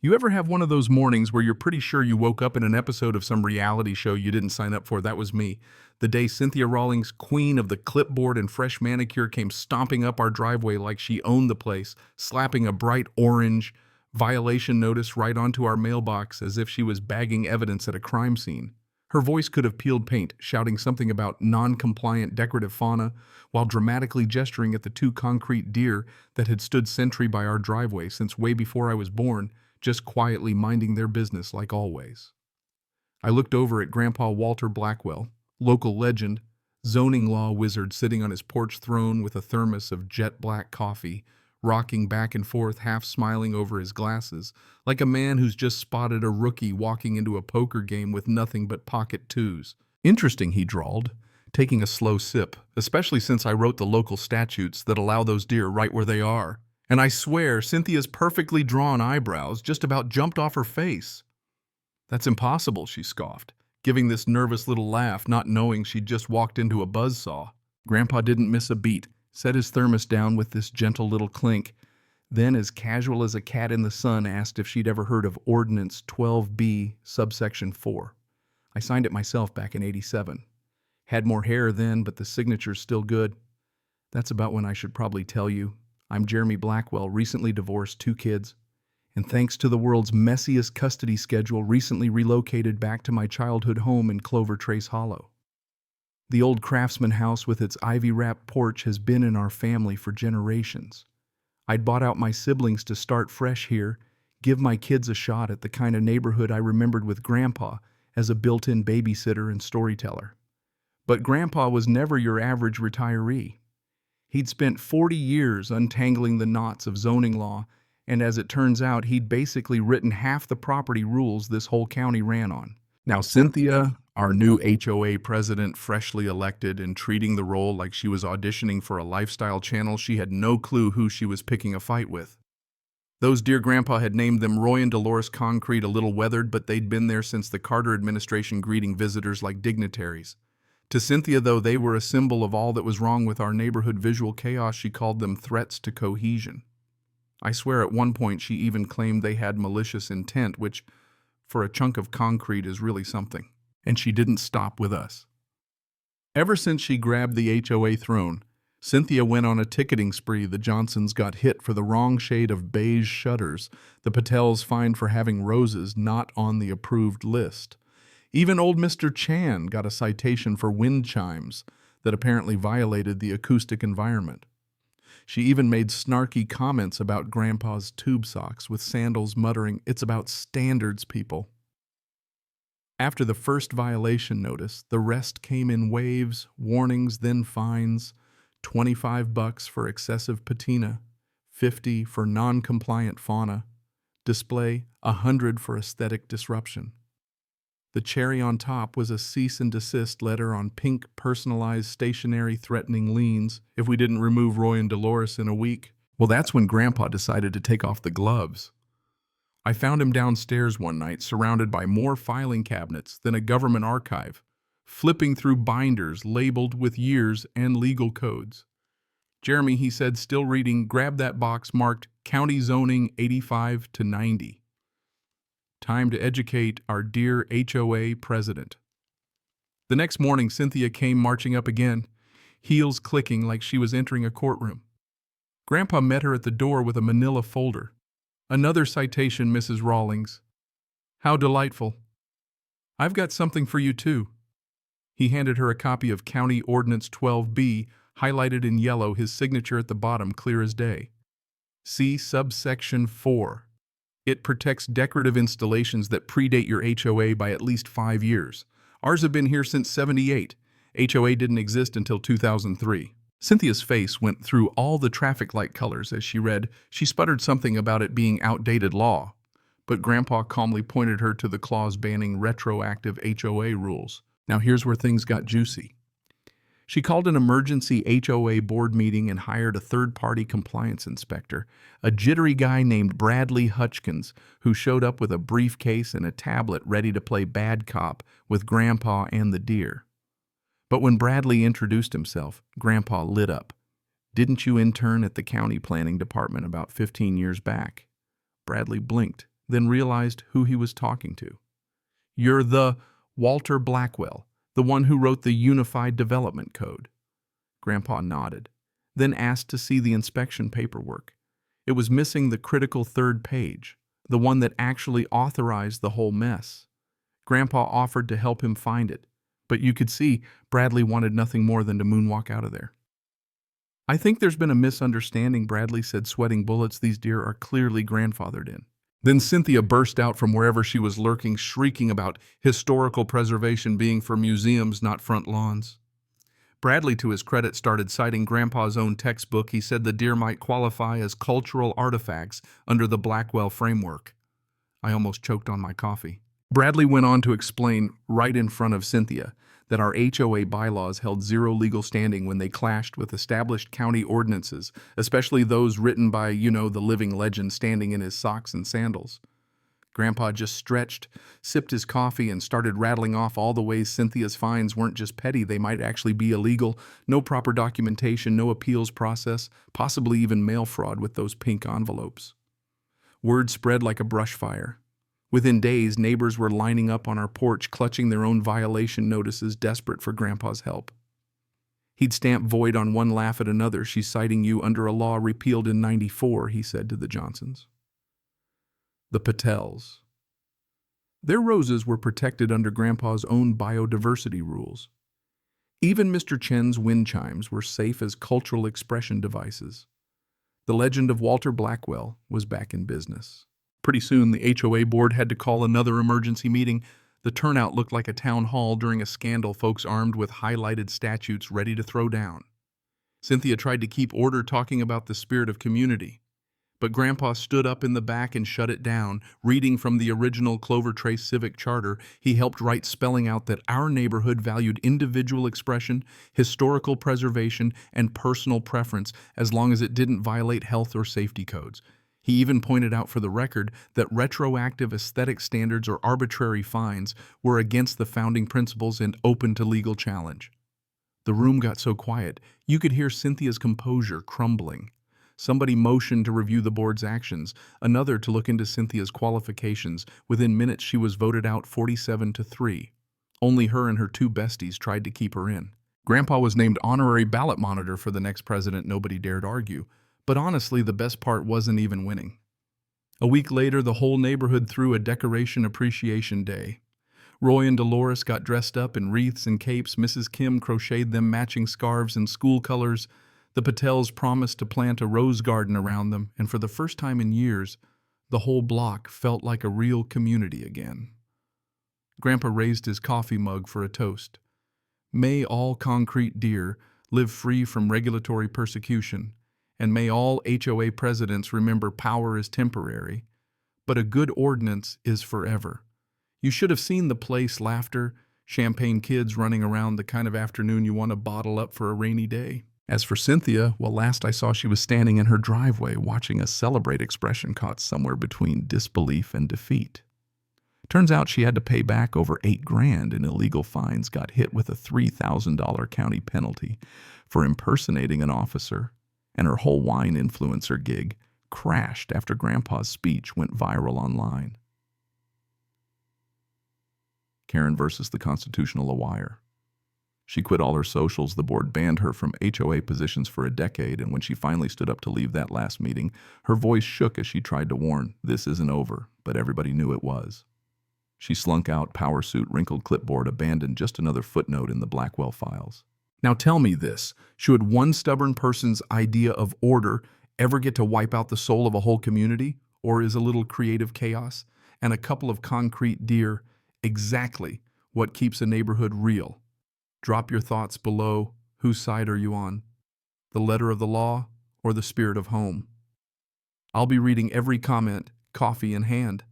You ever have one of those mornings where you're pretty sure you woke up in an episode of some reality show you didn't sign up for? That was me. The day Cynthia Rawlings, queen of the clipboard and fresh manicure, came stomping up our driveway like she owned the place, slapping a bright orange violation notice right onto our mailbox as if she was bagging evidence at a crime scene. Her voice could have peeled paint, shouting something about non-compliant decorative fauna, while dramatically gesturing at the two concrete deer that had stood sentry by our driveway since way before I was born, just quietly minding their business like always. I looked over at Grandpa Walter Blackwell, local legend, zoning law wizard sitting on his porch throne with a thermos of jet black coffee, rocking back and forth, half smiling over his glasses, like a man who's just spotted a rookie walking into a poker game with nothing but pocket twos. Interesting, he drawled, taking a slow sip, especially since I wrote the local statutes that allow those deer right where they are. And I swear, Cynthia's perfectly drawn eyebrows just about jumped off her face. That's impossible, she scoffed, giving this nervous little laugh, not knowing she'd just walked into a buzzsaw. Grandpa didn't miss a beat, set his thermos down with this gentle little clink, then, as casual as a cat in the sun, asked if she'd ever heard of Ordinance 12B, subsection 4. I signed it myself back in '87. Had more hair then, but the signature's still good. That's about when I should probably tell you. I'm Jeremy Blackwell, recently divorced, 2 kids, and thanks to the world's messiest custody schedule, recently relocated back to my childhood home in Clover Trace Hollow. The old craftsman house with its ivy-wrapped porch has been in our family for generations. I'd bought out my siblings to start fresh here, give my kids a shot at the kind of neighborhood I remembered with Grandpa as a built-in babysitter and storyteller. But Grandpa was never your average retiree. He'd spent 40 years untangling the knots of zoning law, and as it turns out, he'd basically written half the property rules this whole county ran on. Now, Cynthia, our new HOA president, freshly elected and treating the role like she was auditioning for a lifestyle channel, she had no clue who she was picking a fight with. Those dear Grandpa had named them Roy and Dolores Concrete, a little weathered, but they'd been there since the Carter administration, greeting visitors like dignitaries. To Cynthia, though, they were a symbol of all that was wrong with our neighborhood visual chaos. She called them threats to cohesion. I swear at one point she even claimed they had malicious intent, which, for a chunk of concrete, is really something. And she didn't stop with us. Ever since she grabbed the HOA throne, Cynthia went on a ticketing spree. The Johnsons got hit for the wrong shade of beige shutters, the Patels fined for having roses not on the approved list. Even old Mr. Chan got a citation for wind chimes that apparently violated the acoustic environment. She even made snarky comments about Grandpa's tube socks, with Sandals muttering, "It's about standards, people." After the first violation notice, the rest came in waves, warnings, then fines, $25 for excessive patina, $50 for non-compliant fauna, display, $100 for aesthetic disruption. The cherry on top was a cease and desist letter on pink, personalized, stationery, threatening liens if we didn't remove Roy and Dolores in a week. Well, that's when Grandpa decided to take off the gloves. I found him downstairs one night, surrounded by more filing cabinets than a government archive, flipping through binders labeled with years and legal codes. "Jeremy," he said, still reading, "grab that box marked County Zoning 85 to 90. Time to educate our dear HOA president." The next morning, Cynthia came marching up again, heels clicking like she was entering a courtroom. Grandpa met her at the door with a manila folder. "Another citation, Mrs. Rawlings." "How delightful. I've got something for you, too." He handed her a copy of County Ordinance 12B, highlighted in yellow, his signature at the bottom clear as day. "See subsection 4. It protects decorative installations that predate your HOA by at least 5 years. Ours have been here since '78. HOA didn't exist until 2003. Cynthia's face went through all the traffic light colors as she read. She sputtered something about it being outdated law, but Grandpa calmly pointed her to the clause banning retroactive HOA rules. Now here's where things got juicy. She called an emergency HOA board meeting and hired a third-party compliance inspector, a jittery guy named Bradley Hutchkins, who showed up with a briefcase and a tablet ready to play bad cop with Grandpa and the deer. But when Bradley introduced himself, Grandpa lit up. "Didn't you intern at the county planning department about 15 years back?" Bradley blinked, then realized who he was talking to. "You're the Walter Blackwell, the one who wrote the Unified Development Code." Grandpa nodded, then asked to see the inspection paperwork. It was missing the critical third page, the one that actually authorized the whole mess. Grandpa offered to help him find it, but you could see Bradley wanted nothing more than to moonwalk out of there. "I think there's been a misunderstanding," Bradley said, sweating bullets. "These deer are clearly grandfathered in." Then Cynthia burst out from wherever she was lurking, shrieking about historical preservation being for museums, not front lawns. Bradley, to his credit, started citing Grandpa's own textbook. He said the deer might qualify as cultural artifacts under the Blackwell framework. I almost choked on my coffee. Bradley went on to explain, right in front of Cynthia, that our HOA bylaws held zero legal standing when they clashed with established county ordinances, especially those written by, the living legend standing in his socks and sandals. Grandpa just stretched, sipped his coffee, and started rattling off all the ways Cynthia's fines weren't just petty, they might actually be illegal. No proper documentation, no appeals process, possibly even mail fraud with those pink envelopes. Word spread like a brush fire. Within days, neighbors were lining up on our porch, clutching their own violation notices, desperate for Grandpa's help. "He'd stamp void on one, laugh at another. She's citing you under a law repealed in '94, he said to the Johnsons. The Patels. Their roses were protected under Grandpa's own biodiversity rules. Even Mr. Chen's wind chimes were safe as cultural expression devices. The legend of Walter Blackwell was back in business. Pretty soon, the HOA board had to call another emergency meeting. The turnout looked like a town hall during a scandal, folks armed with highlighted statutes ready to throw down. Cynthia tried to keep order, talking about the spirit of community. But Grandpa stood up in the back and shut it down. Reading from the original Clover Trace Civic Charter, he helped write, spelling out that our neighborhood valued individual expression, historical preservation, and personal preference as long as it didn't violate health or safety codes. He even pointed out for the record that retroactive aesthetic standards or arbitrary fines were against the founding principles and open to legal challenge. The room got so quiet, you could hear Cynthia's composure crumbling. Somebody motioned to review the board's actions, another to look into Cynthia's qualifications. Within minutes, she was voted out 47-3. Only her and her two besties tried to keep her in. Grandpa was named honorary ballot monitor for the next president. Nobody dared argue. But honestly, the best part wasn't even winning. A week later, the whole neighborhood threw a Decoration Appreciation Day. Roy and Dolores got dressed up in wreaths and capes. Mrs. Kim crocheted them matching scarves and school colors. The Patels promised to plant a rose garden around them, and for the first time in years, the whole block felt like a real community again. Grandpa raised his coffee mug for a toast. May all concrete deer live free from regulatory persecution, and may all HOA presidents remember power is temporary, but a good ordinance is forever. You should have seen the place, laughter, champagne kids running around, the kind of afternoon you want to bottle up for a rainy day. As for Cynthia, well, last I saw she was standing in her driveway watching a Celebrate expression caught somewhere between disbelief and defeat. Turns out she had to pay back over $8,000 in illegal fines, got hit with a $3,000 county penalty for impersonating an officer, and her whole wine influencer gig crashed after Grandpa's speech went viral online. Karen versus the Constitutional Wire. She quit all her socials. The board banned her from HOA positions for a decade, and when she finally stood up to leave that last meeting, her voice shook as she tried to warn, this isn't over, but everybody knew it was. She slunk out, power suit, wrinkled clipboard, abandoned, just another footnote in the Blackwell files. Now tell me this, should one stubborn person's idea of order ever get to wipe out the soul of a whole community? Or is a little creative chaos and a couple of concrete deer exactly what keeps a neighborhood real? Drop your thoughts below. Whose side are you on? The letter of the law or the spirit of home? I'll be reading every comment, coffee in hand.